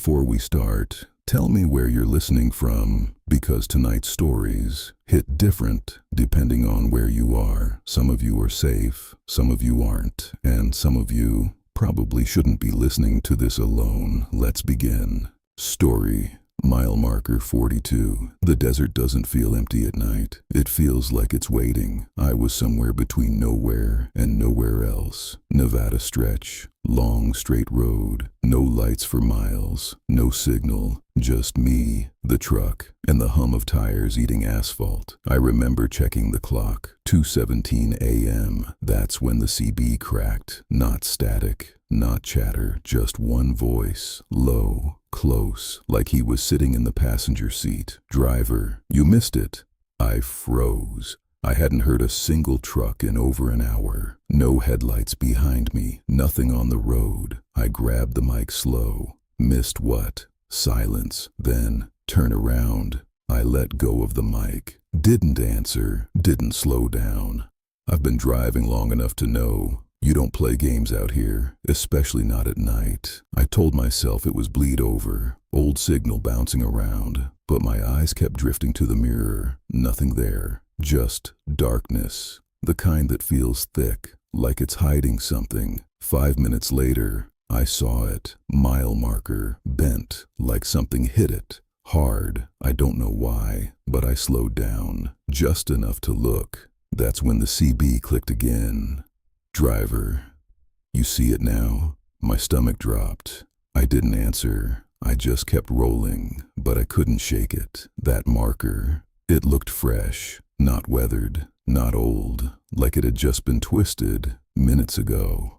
Before we start, tell me where you're listening from, because tonight's stories hit different depending on where you are. Some of you are safe, some of you aren't, and some of you probably shouldn't be listening to this alone. Let's begin. Story. Mile marker 42. The desert doesn't feel empty at night. It feels like it's waiting. I was somewhere between nowhere and nowhere else. Nevada stretch. Long straight road. No lights for miles. No signal. Just me, the truck, and the hum of tires eating asphalt. I remember checking the clock. 2:17 a.m. That's when the CB cracked. Not static. Not chatter. Just one voice. Low. Close, like he was sitting in the passenger seat. Driver, you missed it. I froze. I hadn't heard a single truck in over an hour. No headlights behind me, nothing on the road. I grabbed the mic slow. Missed what? Silence. Then, turn around. I let go of the mic. Didn't answer, didn't slow down. I've been driving long enough to know you don't play games out here, especially not at night. I told myself it was bleed over, old signal bouncing around, but my eyes kept drifting to the mirror. Nothing there, just darkness, the kind that feels thick, like it's hiding something. 5 minutes later, I saw it. Mile marker, bent, like something hit it. Hard, I don't know why, but I slowed down, just enough to look. That's when the CB clicked again. Driver, you see it now? My stomach dropped. I didn't answer. I just kept rolling, but I couldn't shake it. That marker, it looked fresh, not weathered, not old, like it had just been twisted minutes ago.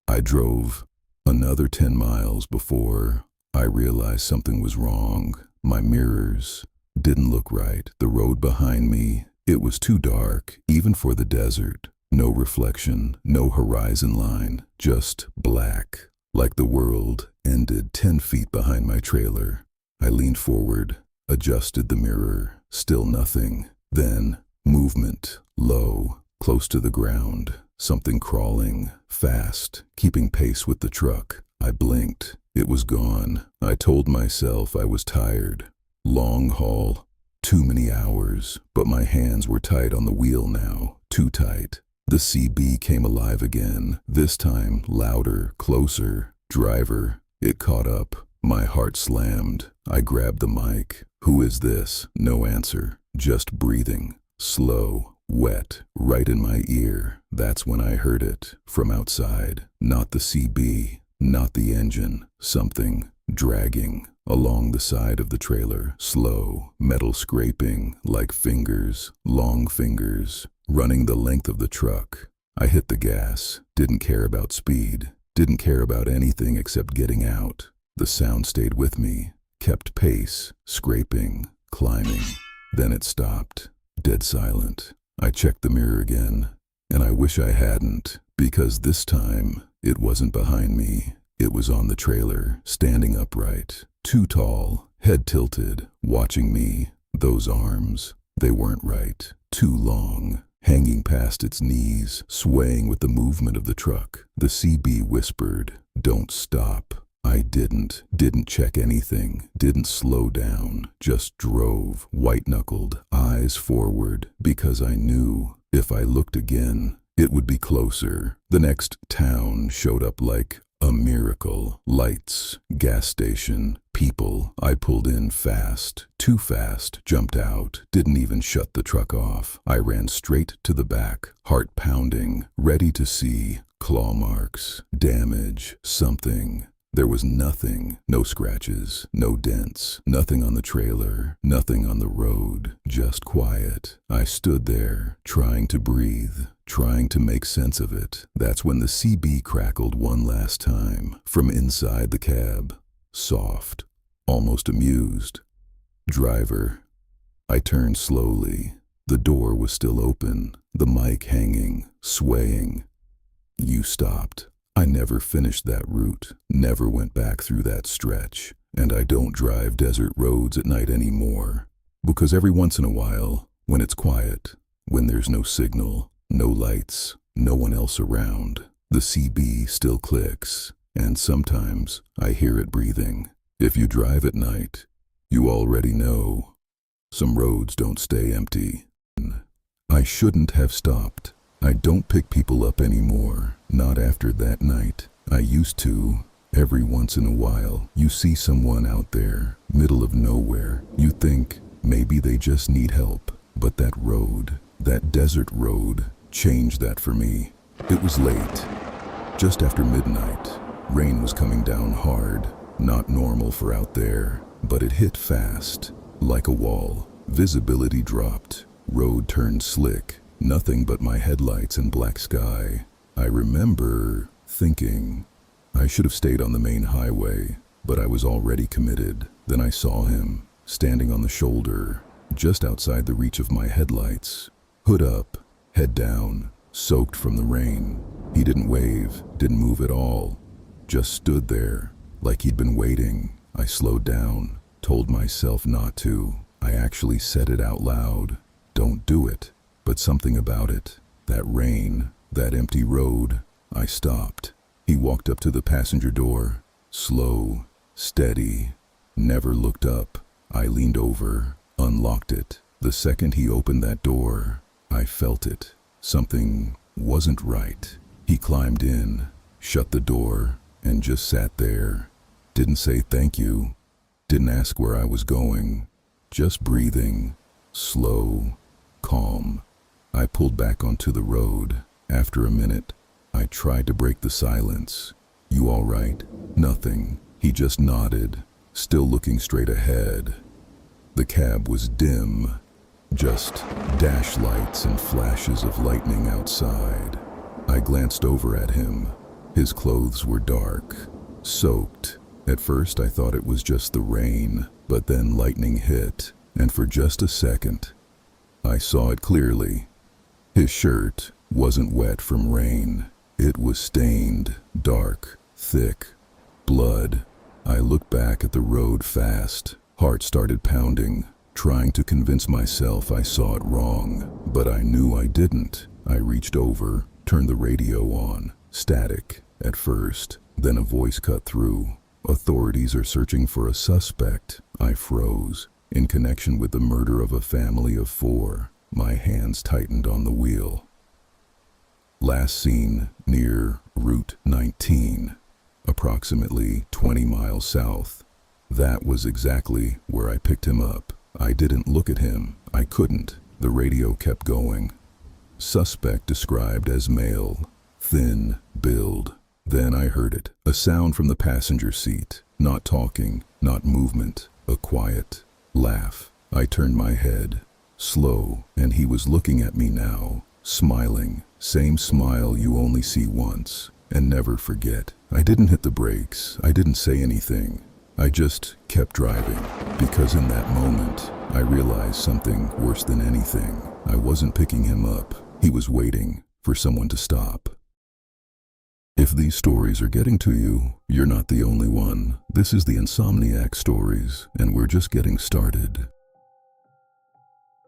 I drove another 10 miles before I realized something was wrong. My mirrors didn't look right. The road behind me, it was too dark, even for the desert. No reflection, no horizon line, just black, like the world ended 10 feet behind my trailer. I leaned forward, adjusted the mirror, still nothing. Then, movement, low, close to the ground, something crawling, fast, keeping pace with the truck. I blinked. It was gone. I told myself I was tired. Long haul, too many hours, but my hands were tight on the wheel now, too tight. The CB came alive again, this time louder, closer. Driver, it caught up. My heart slammed. I grabbed the mic. Who is this? No answer. Just breathing. Slow, wet, right in my ear. That's when I heard it. From outside. Not the CB, not the engine. Something dragging along the side of the trailer. Slow, metal scraping, like fingers, long fingers, running the length of the truck. I hit the gas, didn't care about speed, didn't care about anything except getting out. The sound stayed with me, kept pace, scraping, climbing. Then it stopped, dead silent. I checked the mirror again, and I wish I hadn't, because this time it wasn't behind me. It was on the trailer, standing upright, too tall, head tilted, watching me. Those arms, they weren't right, too long, hanging past its knees, swaying with the movement of the truck. The CB whispered, "Don't stop." I didn't check anything, didn't slow down, just drove, white-knuckled, eyes forward, because I knew if I looked again, it would be closer. The next town showed up like a miracle. Lights, gas station, people. I pulled in fast, too fast, jumped out, didn't even shut the truck off. I ran straight to the back, heart pounding, ready to see claw marks, damage, something. There was nothing, no scratches, no dents, nothing on the trailer, nothing on the road, just quiet. I stood there, trying to breathe, trying to make sense of it. That's when the CB crackled one last time, from inside the cab. Soft, almost amused. Driver. I turned slowly. The door was still open, the mic hanging, swaying. You stopped. I never finished that route, never went back through that stretch, and I don't drive desert roads at night anymore. Because every once in a while, when it's quiet, when there's no signal, no lights, no one else around, the CB still clicks, and sometimes I hear it breathing. If you drive at night, you already know. Some roads don't stay empty. I shouldn't have stopped. I don't pick people up anymore, not after that night. I used to. Every once in a while, you see someone out there, middle of nowhere. You think, maybe they just need help. But that road, that desert road, changed that for me. It was late, just after midnight. Rain was coming down hard, not normal for out there, but it hit fast, like a wall. Visibility dropped, road turned slick, nothing but my headlights and black sky. I remember thinking, I should have stayed on the main highway, but I was already committed. Then I saw him, standing on the shoulder, just outside the reach of my headlights. Hood up, head down, soaked from the rain. He didn't wave, didn't move at all, just stood there, like he'd been waiting. I slowed down, told myself not to. I actually said it out loud. Don't do it. But something about it, that rain, that empty road, I stopped. He walked up to the passenger door, slow, steady, never looked up. I leaned over, unlocked it. The second he opened that door, I felt it. Something wasn't right. He climbed in, shut the door, and just sat there. Didn't say thank you, didn't ask where I was going, just breathing, slow, calm. I pulled back onto the road. After a minute, I tried to break the silence. You all right? Nothing. He just nodded, still looking straight ahead. The cab was dim, just dash lights and flashes of lightning outside. I glanced over at him. His clothes were dark, soaked. At first I thought it was just the rain, but then lightning hit, and for just a second, I saw it clearly. His shirt wasn't wet from rain. It was stained, dark, thick, blood. I looked back at the road fast. Heart started pounding, trying to convince myself I saw it wrong, but I knew I didn't. I reached over, turned the radio on. Static at first, then a voice cut through. Authorities are searching for a suspect. I froze. In connection with the murder of a family of 4, my hands tightened on the wheel. Last seen near Route 19, approximately 20 miles south. That was exactly where I picked him up. I didn't look at him. I couldn't. The radio kept going. Suspect described as male, thin build. Then I heard it, a sound from the passenger seat. Not talking, not movement, a quiet laugh. I turned my head, slow, and he was looking at me now, smiling. Same smile you only see once and never forget. I didn't hit the brakes. I didn't say anything. I just kept driving, because in that moment, I realized something worse than anything. I wasn't picking him up. He was waiting for someone to stop. If these stories are getting to you, you're not the only one. This is the Insomniac Stories, and we're just getting started.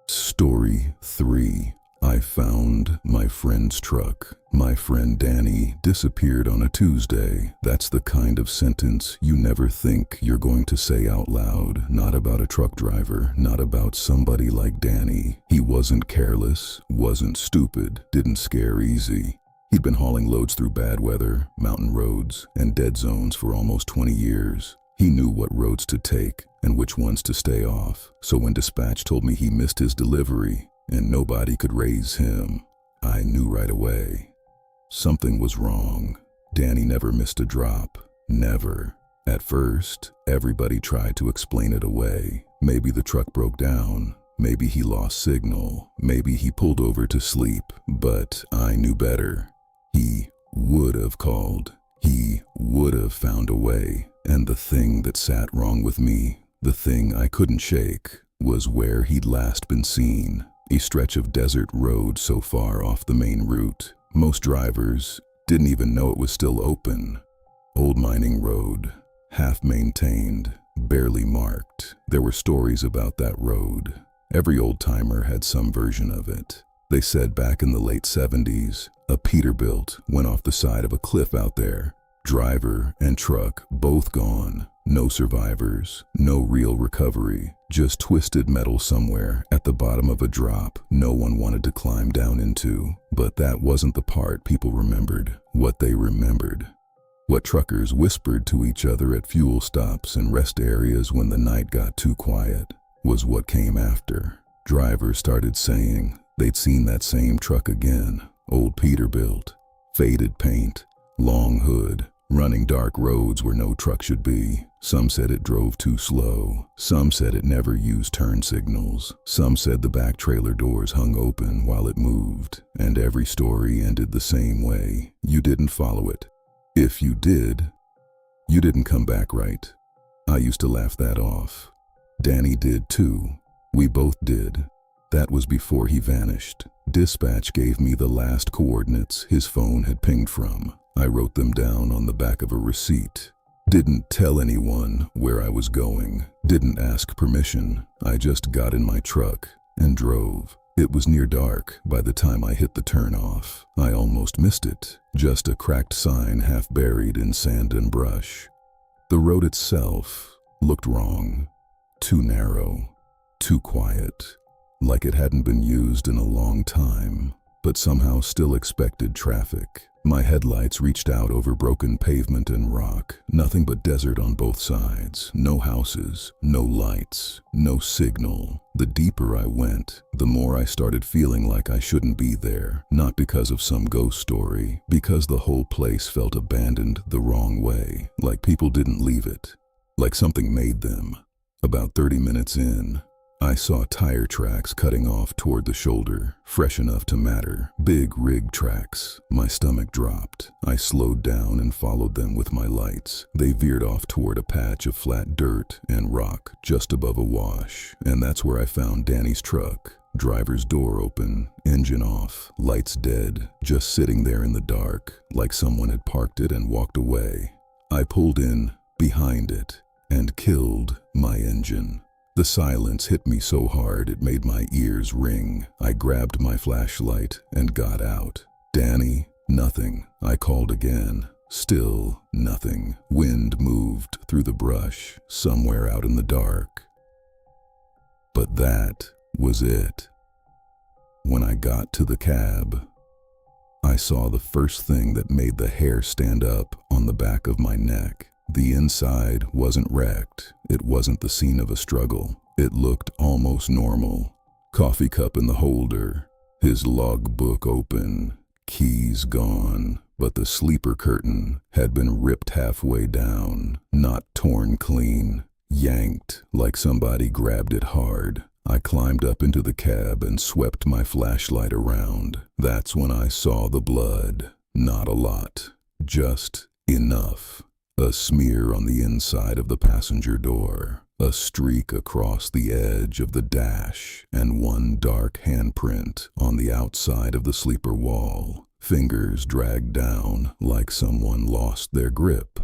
Story 3. I found my friend's truck. My friend Danny disappeared on a Tuesday. That's the kind of sentence you never think you're going to say out loud. Not about a truck driver, not about somebody like Danny. He wasn't careless, wasn't stupid, didn't scare easy. He'd been hauling loads through bad weather, mountain roads, and dead zones for almost 20 years. He knew what roads to take and which ones to stay off. So when dispatch told me he missed his delivery and nobody could raise him, I knew right away. Something was wrong. Danny never missed a drop. Never. At first, everybody tried to explain it away. Maybe the truck broke down. Maybe he lost signal. Maybe he pulled over to sleep. But I knew better. He would have called. He would have found a way. And the thing that sat wrong with me, the thing I couldn't shake, was where he'd last been seen. A stretch of desert road so far off the main route. Most drivers didn't even know it was still open. Old mining road, half maintained, barely marked. There were stories about that road. Every old-timer had some version of it. They said back in the late 70s, a Peterbilt went off the side of a cliff out there. Driver and truck both gone. No survivors, no real recovery, just twisted metal somewhere at the bottom of a drop no one wanted to climb down into. But that wasn't the part people remembered. What they remembered, what truckers whispered to each other at fuel stops and rest areas when the night got too quiet, was what came after. Drivers started saying they'd seen that same truck again, old Peterbilt, faded paint, long hood, running dark roads where no truck should be. Some said it drove too slow. Some said it never used turn signals. Some said the back trailer doors hung open while it moved. And every story ended the same way. You didn't follow it. If you did, you didn't come back right. I used to laugh that off. Danny did too. We both did. That was before he vanished. Dispatch gave me the last coordinates his phone had pinged from. I wrote them down on the back of a receipt. Didn't tell anyone where I was going. Didn't ask permission. I just got in my truck and drove. It was near dark by the time I hit the turnoff. I almost missed it. Just a cracked sign half buried in sand and brush. The road itself looked wrong. Too narrow. Too quiet. Like it hadn't been used in a long time, but somehow still expected traffic. My headlights reached out over broken pavement and rock. Nothing but desert on both sides. No houses, no lights, no signal. The deeper I went, the more I started feeling like I shouldn't be there. Not because of some ghost story, because the whole place felt abandoned the wrong way. Like people didn't leave it. Like something made them. About 30 minutes in, I saw tire tracks cutting off toward the shoulder, fresh enough to matter. Big rig tracks. My stomach dropped. I slowed down and followed them with my lights. They veered off toward a patch of flat dirt and rock just above a wash. And that's where I found Danny's truck. Driver's door open, engine off, lights dead, just sitting there in the dark, like someone had parked it and walked away. I pulled in behind it and killed my engine. The silence hit me so hard it made my ears ring. I grabbed my flashlight and got out. Danny, nothing. I called again. Still nothing. Wind moved through the brush, somewhere out in the dark. But that was it. When I got to the cab, I saw the first thing that made the hair stand up on the back of my neck. The inside wasn't wrecked. It wasn't the scene of a struggle. It looked almost normal. Coffee cup in the holder, his logbook open, keys gone, but the sleeper curtain had been ripped halfway down, not torn clean, yanked like somebody grabbed it hard. I climbed up into the cab and swept my flashlight around. That's when I saw the blood. Not a lot, just enough. A smear on the inside of the passenger door, a streak across the edge of the dash, and one dark handprint on the outside of the sleeper wall. Fingers dragged down like someone lost their grip.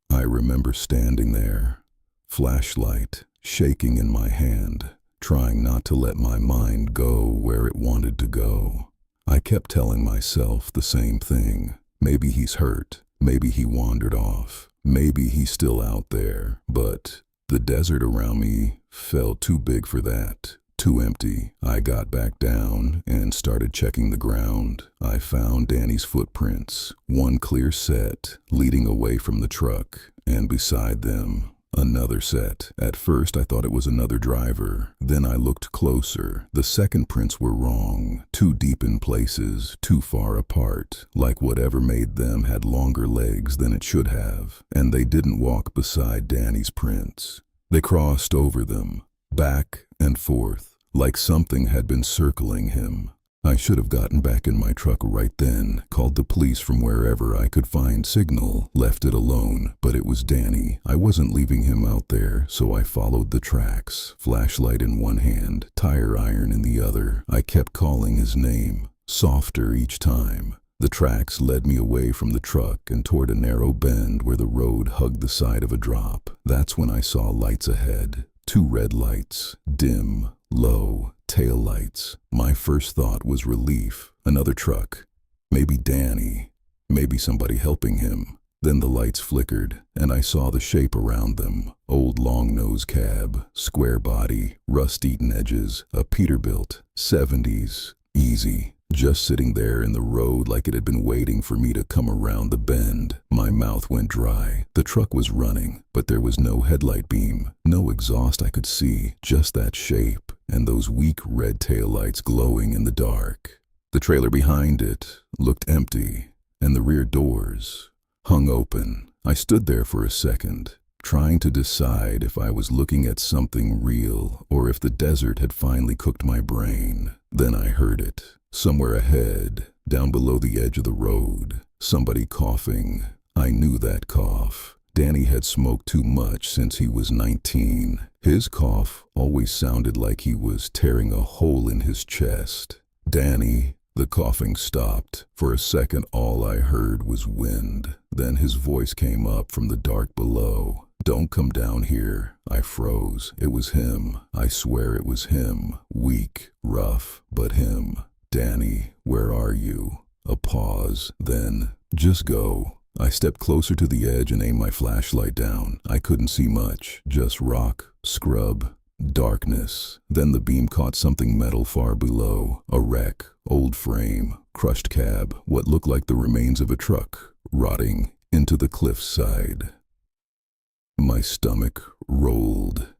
I remember standing there, flashlight shaking in my hand, trying not to let my mind go where it wanted to go. I kept telling myself the same thing. Maybe he's hurt. Maybe he wandered off. Maybe he's still out there. But the desert around me felt too big for that. Too empty. I got back down and started checking the ground. I found Danny's footprints. One clear set leading away from the truck. And beside them, another set. At first I thought it was another driver. Then I looked closer. The second prints were wrong. Too deep in places, too far apart. Like whatever made them had longer legs than it should have. And they didn't walk beside Danny's prints. They crossed over them, back and forth, like something had been circling him. I should have gotten back in my truck right then, called the police from wherever I could find signal, left it alone. But it was Danny. I wasn't leaving him out there, so I followed the tracks, flashlight in one hand, tire iron in the other. I kept calling his name, softer each time. The tracks led me away from the truck and toward a narrow bend where the road hugged the side of a drop. That's when I saw lights ahead. 2 red lights, dim, low, tail lights. My first thought was relief. Another truck. Maybe Danny. Maybe somebody helping him. Then the lights flickered, and I saw the shape around them. Old long-nose cab, square body, rust-eaten edges, a Peterbilt, 70s, easy. Just sitting there in the road like it had been waiting for me to come around the bend. My mouth went dry. The truck was running, but there was no headlight beam, no exhaust I could see, just that shape and those weak red taillights glowing in the dark. The trailer behind it looked empty, and the rear doors hung open. I stood there for a second, trying to decide if I was looking at something real or if the desert had finally cooked my brain. Then I heard it. Somewhere ahead, down below the edge of the road, somebody coughing. I knew that cough. Danny had smoked too much since he was 19. His cough always sounded like he was tearing a hole in his chest. Danny. The coughing stopped. For a second, all I heard was wind. Then his voice came up from the dark below. "Don't come down here." I froze. It was him. I swear it was him. Weak, rough, but him. "Danny, where are you?" A pause, then, "Just go." I stepped closer to the edge and aimed my flashlight down. I couldn't see much, just rock, scrub, darkness. Then the beam caught something metal far below. A wreck, old frame, crushed cab, what looked like the remains of a truck, rotting into the cliffside. My stomach rolled.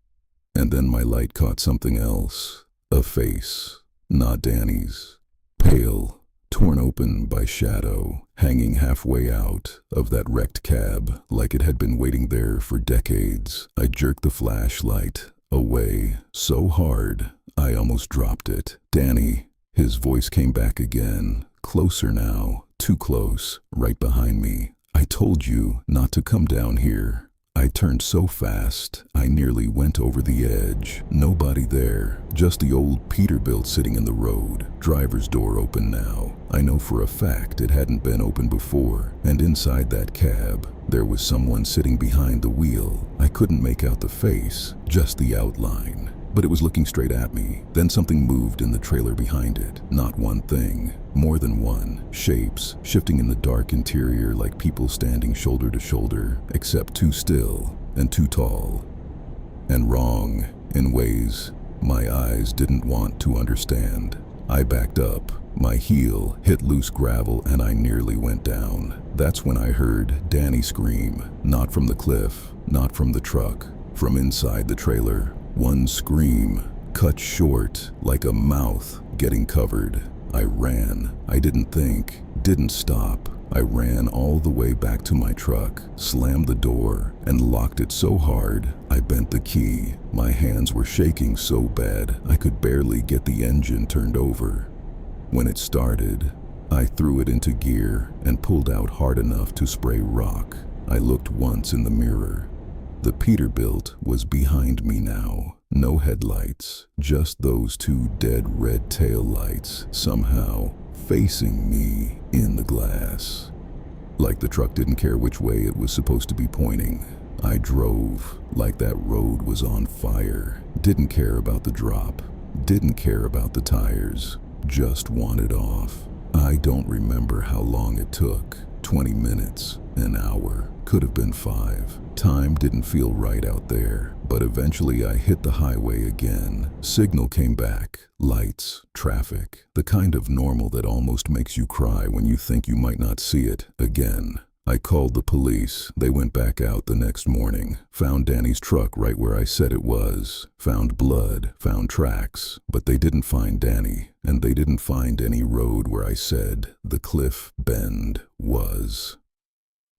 And then my light caught something else. A face, not Danny's. Pale, torn open by shadow, hanging halfway out of that wrecked cab like it had been waiting there for decades. I jerked the flashlight away so hard I almost dropped it. "Danny." His voice came back again, closer now, too close, right behind me. "I told you not to come down here." I turned so fast, I nearly went over the edge. Nobody there, just the old Peterbilt sitting in the road. Driver's door open now. I know for a fact it hadn't been open before, and inside that cab, there was someone sitting behind the wheel. I couldn't make out the face, just the outline. But it was looking straight at me. Then something moved in the trailer behind it. Not one thing, more than one. Shapes, shifting in the dark interior like people standing shoulder to shoulder, except too still and too tall. And wrong, in ways my eyes didn't want to understand. I backed up. My heel hit loose gravel and I nearly went down. That's when I heard Danny scream. Not from the cliff, not from the truck, from inside the trailer. One scream, cut short, like a mouth getting covered. I ran. I didn't think, didn't stop. I ran all the way back to my truck, slammed the door, and locked it so hard I bent the key. My hands were shaking so bad I could barely get the engine turned over. When it started, I threw it into gear and pulled out hard enough to spray rock. I looked once in the mirror. The Peterbilt was behind me now. No headlights, just those two dead red tail lights, somehow facing me in the glass. Like the truck didn't care which way it was supposed to be pointing. I drove like that road was on fire. Didn't care about the drop. Didn't care about the tires. Just wanted off. I don't remember how long it took. 20 minutes, an hour, could have been 5. Time didn't feel right out there, but eventually I hit the highway again. Signal came back, lights, traffic, the kind of normal that almost makes you cry when you think you might not see it again. I called the police. They went back out the next morning, found Danny's truck right where I said it was, found blood, found tracks, but they didn't find Danny, and they didn't find any road where I said the cliff bend was.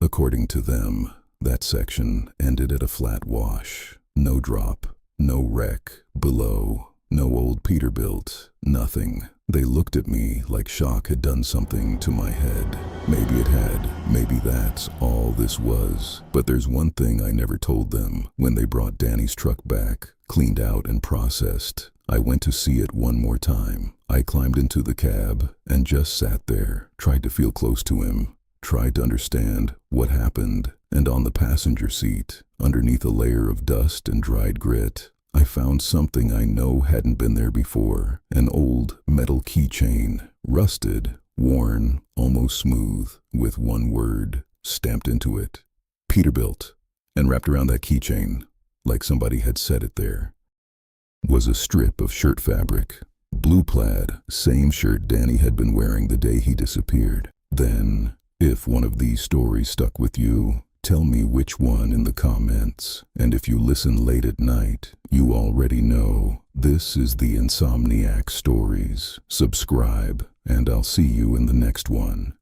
According to them, that section ended at a flat wash. No drop, no wreck below, no old Peterbilt, nothing. They looked at me like shock had done something to my head. Maybe it had, maybe that's all this was. But there's one thing I never told them. When they brought Danny's truck back, cleaned out and processed, I went to see it one more time. I climbed into the cab and just sat there, tried to feel close to him, tried to understand what happened. And on the passenger seat, underneath a layer of dust and dried grit, I found something I know hadn't been there before. An old metal keychain, rusted, worn, almost smooth, with one word, stamped into it. Peterbilt, and wrapped around that keychain, like somebody had set it there, was a strip of shirt fabric. Blue plaid, same shirt Danny had been wearing the day he disappeared. Then, if one of these stories stuck with you, tell me which one in the comments. And if you listen late at night, you already know this is the Insomniac Stories. Subscribe, and I'll see you in the next one.